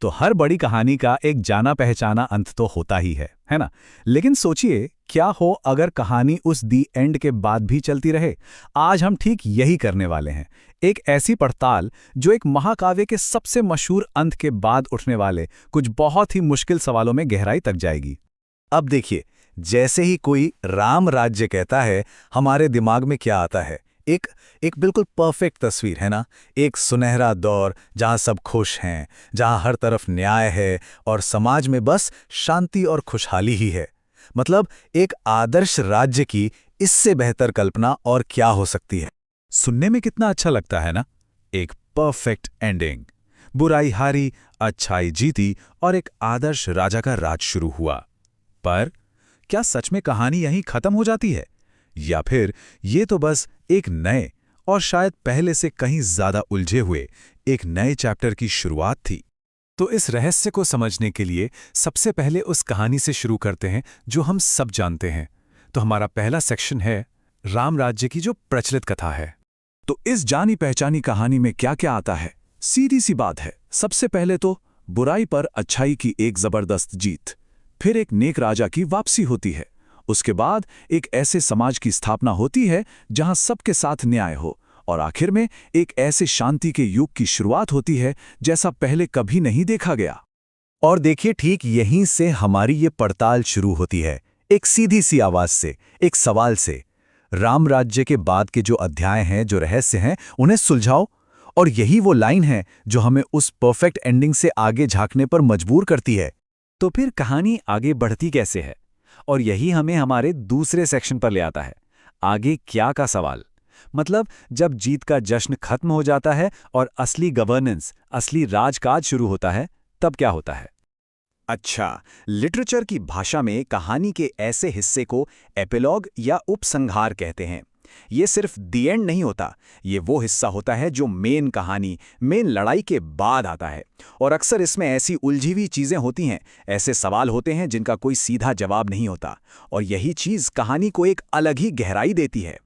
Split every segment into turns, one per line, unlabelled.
तो हर बड़ी कहानी का एक जाना पहचाना अंत तो होता ही है ना। लेकिन सोचिए, क्या हो अगर कहानी उस दी एंड के बाद भी चलती रहे। आज हम ठीक यही करने वाले हैं, एक ऐसी पड़ताल जो एक महाकाव्य के सबसे मशहूर अंत के बाद उठने वाले कुछ बहुत ही मुश्किल सवालों में गहराई तक जाएगी।
अब देखिए, जैसे ही कोई राम राज्य कहता है, हमारे दिमाग में क्या आता है? एक एक बिल्कुल परफेक्ट तस्वीर, है ना? एक सुनहरा दौर जहां सब खुश हैं, जहां हर तरफ न्याय है और समाज में बस शांति और खुशहाली ही है। मतलब एक आदर्श राज्य की इससे बेहतर कल्पना और क्या हो सकती है?
सुनने में कितना अच्छा लगता है ना, एक परफेक्ट एंडिंग। बुराई हारी, अच्छाई जीती और एक आदर्श राजा का राज शुरू हुआ। पर क्या सच में कहानी यहीं खत्म हो जाती है, या फिर ये तो बस एक नए और शायद पहले से कहीं ज्यादा उलझे हुए एक नए चैप्टर की शुरुआत थी? तो इस रहस्य को समझने के लिए सबसे पहले उस कहानी से शुरू करते हैं जो हम सब जानते हैं। तो हमारा पहला सेक्शन है राम राज्य की जो प्रचलित कथा है। तो इस जानी पहचानी कहानी में क्या क्या आता है? सीधी सी बात है, सबसे पहले तो बुराई पर अच्छाई की एक जबरदस्त जीत, फिर एक नेक राजा की वापसी होती है, उसके बाद एक ऐसे समाज की स्थापना होती है जहां सबके साथ न्याय हो, और आखिर में एक ऐसे शांति के युग की शुरुआत होती है जैसा पहले कभी नहीं देखा गया।
और देखिए, ठीक यहीं से हमारी ये पड़ताल शुरू होती है, एक सीधी सी आवाज से, एक सवाल से। राम राज्य के बाद के जो अध्याय हैं, जो रहस्य हैं, उन्हें सुलझाओ। और यही वो लाइन है जो हमें उस परफेक्ट एंडिंग से आगे झांकने पर मजबूर करती है।
तो फिर कहानी आगे बढ़ती कैसे है? और यही हमें हमारे दूसरे सेक्शन पर ले आता है, आगे क्या का सवाल। मतलब जब जीत का जश्न खत्म हो जाता है और असली गवर्नेंस, असली राजकाज शुरू होता है, तब क्या होता है?
अच्छा, लिटरेचर की भाषा में कहानी के ऐसे हिस्से को एपिलॉग या उपसंहार कहते हैं। ये सिर्फ दी एंड नहीं होता, ये वो हिस्सा होता है जो मेन कहानी, मेन लड़ाई के बाद आता है। और अक्सर इसमें ऐसी उलझी हुई चीजें होती हैं, ऐसे सवाल होते हैं जिनका कोई सीधा जवाब नहीं होता, और यही चीज कहानी को एक अलग ही गहराई देती है।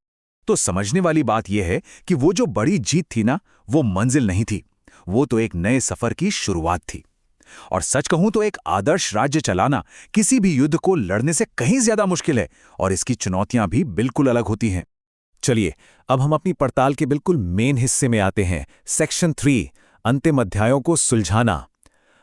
तो समझने वाली बात यह है कि वो जो बड़ी जीत थी ना, वो मंजिल नहीं थी, वो तो एक नए सफर की शुरुआत थी। और सच कहूं तो एक आदर्श राज्य चलाना किसी भी युद्ध को लड़ने से कहीं ज्यादा मुश्किल है, और इसकी चुनौतियां भी बिल्कुल अलग होती हैं। चलिए, अब हम अपनी पड़ताल के बिल्कुल मेन हिस्से में आते हैं, सेक्शन 3, अंतिम अध्यायों को सुलझाना।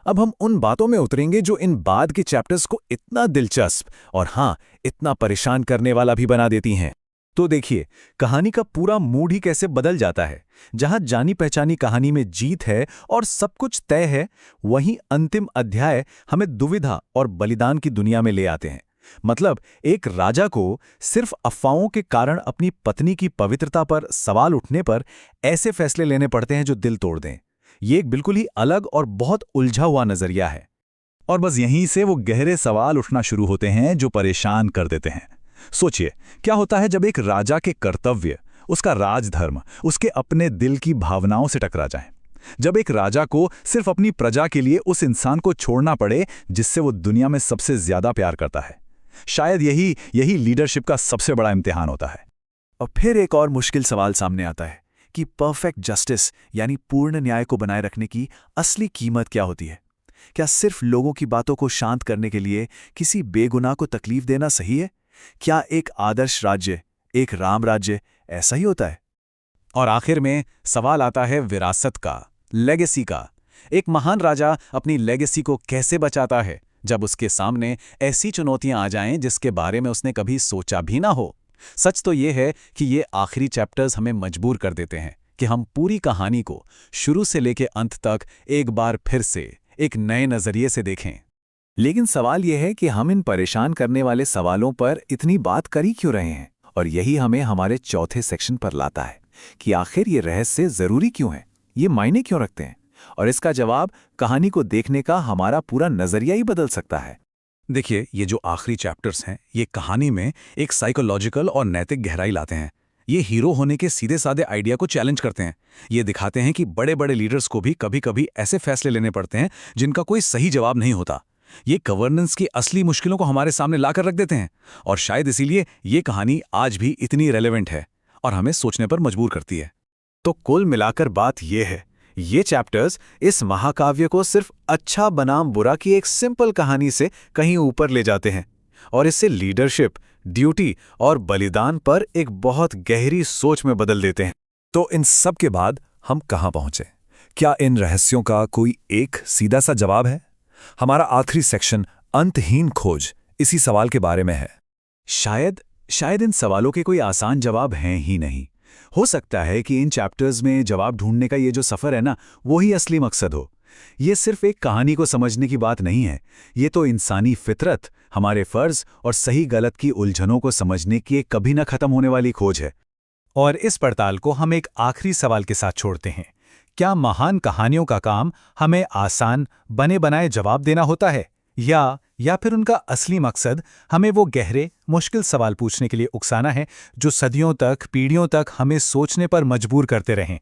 अब हम उन बातों में उतरेंगे जो इन बाद के चैप्टर्स को इतना दिलचस्प और हाँ, इतना परेशान करने वाला भी बना देती हैं। तो देखिए, कहानी का पूरा मूड ही कैसे बदल जाता है। जहां जानी पहचानी कहानी में जीत है और सब कुछ तय है, वहीं अंतिम अध्याय हमें दुविधा और बलिदान की दुनिया में ले आते हैं। मतलब एक राजा को सिर्फ अफवाहों के कारण अपनी पत्नी की पवित्रता पर सवाल उठने पर ऐसे फैसले लेने पड़ते हैं जो दिल तोड़ दें। ये एक बिल्कुल ही अलग और बहुत उलझा हुआ नजरिया है।
और बस यहीं से वो गहरे सवाल उठना शुरू होते हैं जो परेशान कर देते हैं। सोचिए, क्या होता है जब एक राजा के कर्तव्य, उसका राजधर्म, उसके अपने दिल की भावनाओं से टकरा जाएं? जब एक राजा को सिर्फ अपनी प्रजा के लिए उस इंसान को छोड़ना पड़े जिससे वो दुनिया में सबसे ज्यादा प्यार करता है। शायद यही लीडरशिप का सबसे बड़ा इम्तिहान होता है।
और फिर एक और मुश्किल सवाल सामने आता है कि परफेक्ट जस्टिस यानी पूर्ण न्याय को बनाए रखने की असली कीमत क्या होती है? क्या सिर्फ लोगों की बातों को शांत करने के लिए किसी बेगुनाह को तकलीफ देना सही है? क्या एक आदर्श राज्य, एक राम राज्य ऐसा ही होता है?
और आखिर में सवाल आता है विरासत का, लेगेसी का। एक महान राजा अपनी लेगेसी को कैसे बचाता है जब उसके सामने ऐसी चुनौतियां आ जाएं जिसके बारे में उसने कभी सोचा भी ना हो? सच तो ये है कि ये आखिरी चैप्टर्स हमें मजबूर कर देते हैं कि हम पूरी कहानी को शुरू से लेके अंत तक एक बार फिर से एक नए नजरिए से देखें।
लेकिन सवाल यह है कि हम इन परेशान करने वाले सवालों पर इतनी बात कर ही क्यों रहे हैं? और यही हमें हमारे चौथे सेक्शन पर लाता है कि आखिर ये रहस्य जरूरी क्यों है, ये मायने क्यों रखते हैं? और इसका जवाब कहानी को देखने का हमारा पूरा नजरिया ही बदल सकता है।
देखिए, ये जो आखिरी चैप्टर्स हैं, ये कहानी में एक साइकोलॉजिकल और नैतिक गहराई लाते हैं। ये हीरो होने के सीधे साधे आइडिया को चैलेंज करते हैं। ये दिखाते हैं कि बड़े बड़े लीडर्स को भी कभी कभी ऐसे फैसले लेने पड़ते हैं जिनका कोई सही जवाब नहीं होता। ये गवर्नेंस की असली मुश्किलों को हमारे सामने लाकर रख देते हैं, और शायद इसीलिए ये कहानी आज भी इतनी रेलेवेंट है और हमें सोचने पर मजबूर करती है।
तो कुल मिलाकर बात यह है,
ये चैप्टर्स इस महाकाव्य को सिर्फ अच्छा बनाम बुरा की एक सिंपल कहानी से कहीं ऊपर ले जाते हैं और इससे लीडरशिप, ड्यूटी और बलिदान पर एक बहुत गहरी सोच में बदल देते हैं।
तो इन सब के बाद हम कहाँ पहुंचे? क्या इन रहस्यों का कोई एक सीधा सा जवाब है? हमारा आखिरी सेक्शन अंतहीन खोज इसी सवाल के बारे में है।
शायद इन सवालों के कोई आसान जवाब हैं ही नहीं। हो सकता है कि इन चैप्टर्स में जवाब ढूंढने का ये जो सफ़र है ना, वो ही असली मकसद हो। ये सिर्फ एक कहानी को समझने की बात नहीं है, ये तो इंसानी फितरत, हमारे फ़र्ज और सही गलत की उलझनों को समझने की एक कभी न खत्म होने वाली खोज है। और इस पड़ताल को हम एक आखिरी सवाल के साथ छोड़ते हैं। क्या महान कहानियों का काम हमें आसान बने बनाए जवाब देना होता है, या फिर उनका असली मकसद हमें वो गहरे, मुश्किल सवाल पूछने के लिए उकसाना है जो सदियों तक, पीढ़ियों तक हमें सोचने पर मजबूर करते रहें?